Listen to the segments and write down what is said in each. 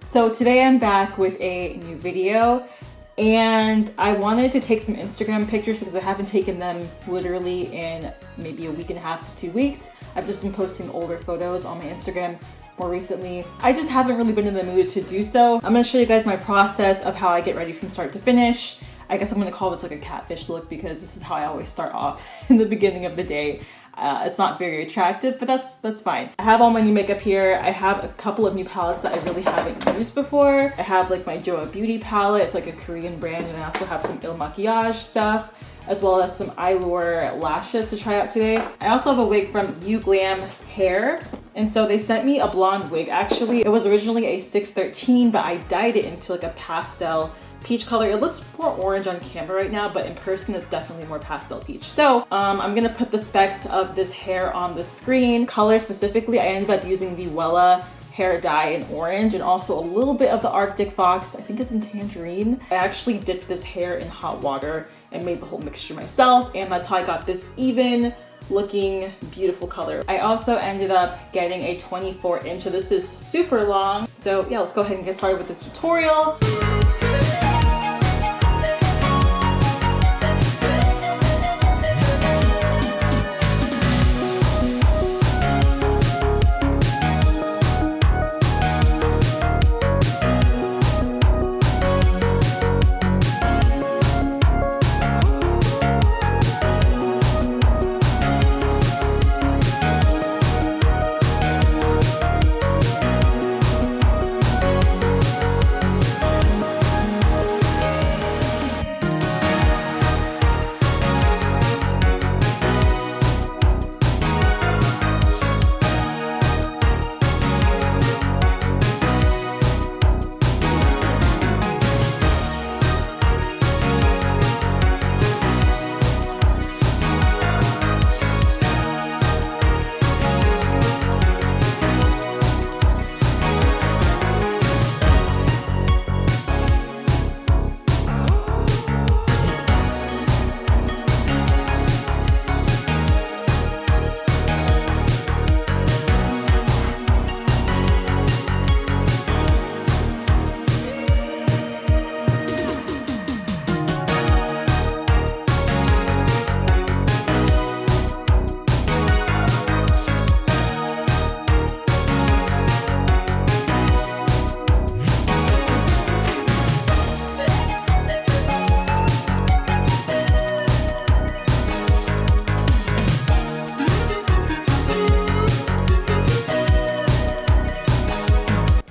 So today I'm back with a new video and I wanted to take some Instagram pictures because I haven't taken them literally in maybe a week and a half to 2 weeks. I've just been posting older photos on my Instagram more recently. I just haven't really been in the mood to do so. I'm gonna show you guys my process of how I get ready from start to finish. I guess I'm gonna call this like a catfish look because this is how I always start off in the beginning of the day. It's not very attractive, but that's fine. I have all my new makeup here. I have a couple of new palettes that I really haven't used before. I have like my Joa Beauty palette. It's like a Korean brand, and I also have some Il Makiage stuff, as well as some Eyelure lashes to try out today. I also have a wig from YouGlam Hair. And so they sent me a blonde wig actually. It was originally a 613, but I dyed it into like a pastel peach color. It looks more orange on camera right now, but in person it's definitely more pastel peach. So I'm gonna put the specs of this hair on the screen. Color specifically, I ended up using the Wella hair dye in orange and also a little bit of the Arctic Fox, I think it's in tangerine. I actually dipped this hair in hot water and made the whole mixture myself, and that's how I got this even looking beautiful color. I also ended up getting a 24-inch, so this is super long. So yeah, let's go ahead and get started with this tutorial.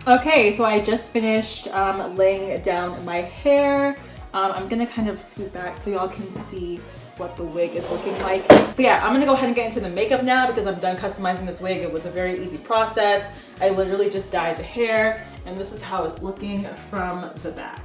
Okay, so I just finished laying down my hair. I'm gonna kind of scoot back so y'all can see what the wig is looking like. But yeah, I'm gonna go ahead and get into the makeup now because I'm done customizing this wig. It was a very easy process. I literally just dyed the hair, and this is how it's looking from the back.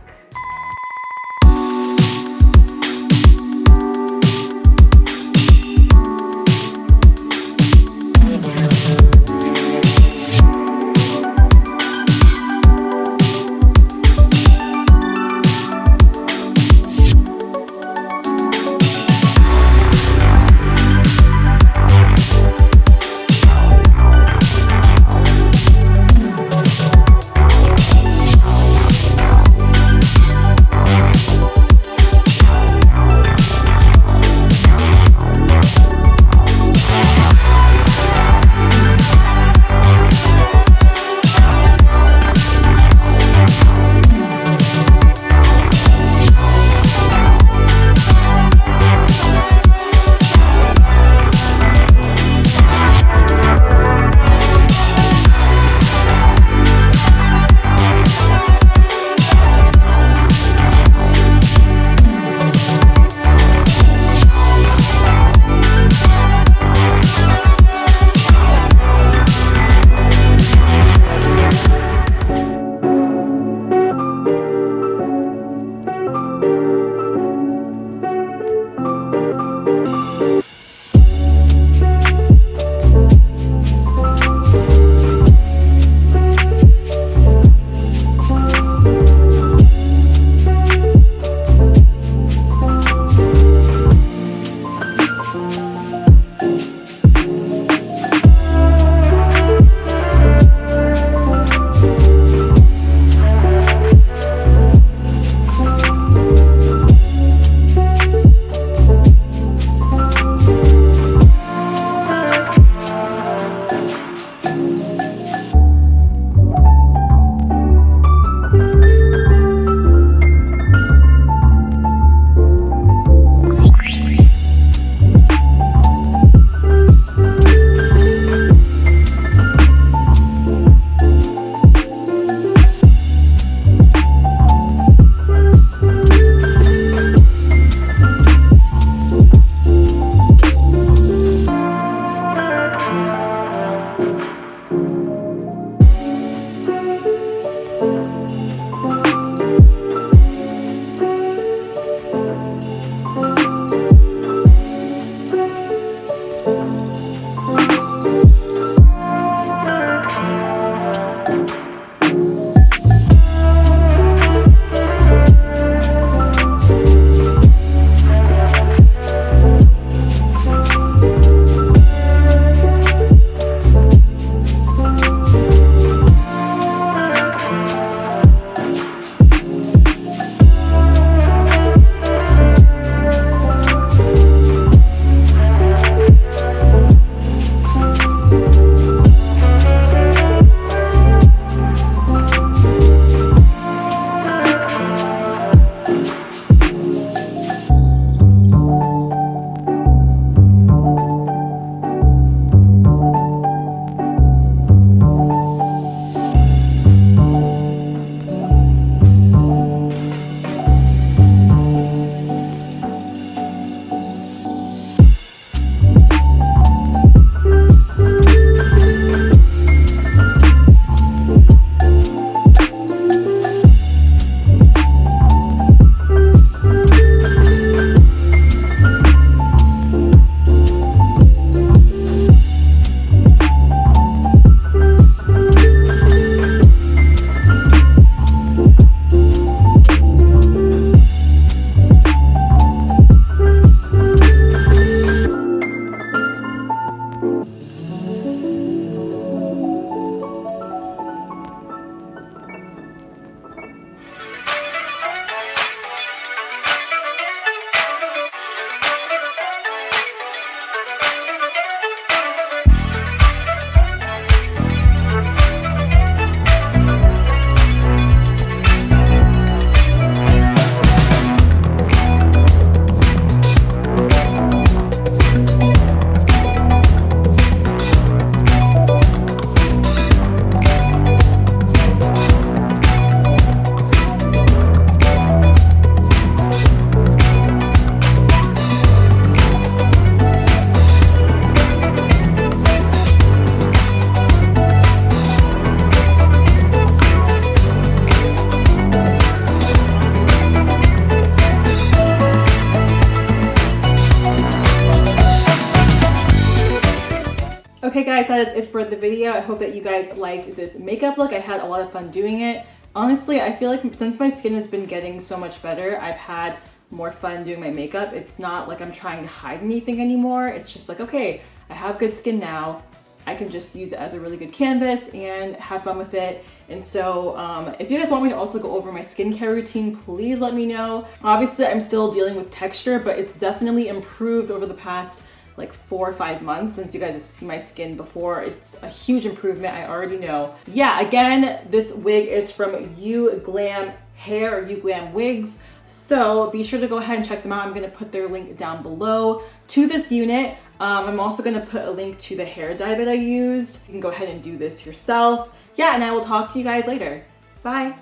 Okay guys, that is it for the video. I hope that you guys liked this makeup look. I had a lot of fun doing it. Honestly, I feel like since my skin has been getting so much better, I've had more fun doing my makeup. It's not like I'm trying to hide anything anymore. It's just like, okay, I have good skin now. I can just use it as a really good canvas and have fun with it. And so if you guys want me to also go over my skincare routine, please let me know. Obviously, I'm still dealing with texture, but it's definitely improved over the past like 4 or 5 months since you guys have seen my skin before. It's a huge improvement, I already know. Yeah, again, this wig is from You Glam Hair or You Glam Wigs. So be sure to go ahead and check them out. I'm gonna put their link down below to this unit. I'm also gonna put a link to the hair dye that I used. You can go ahead and do this yourself. Yeah, and I will talk to you guys later. Bye.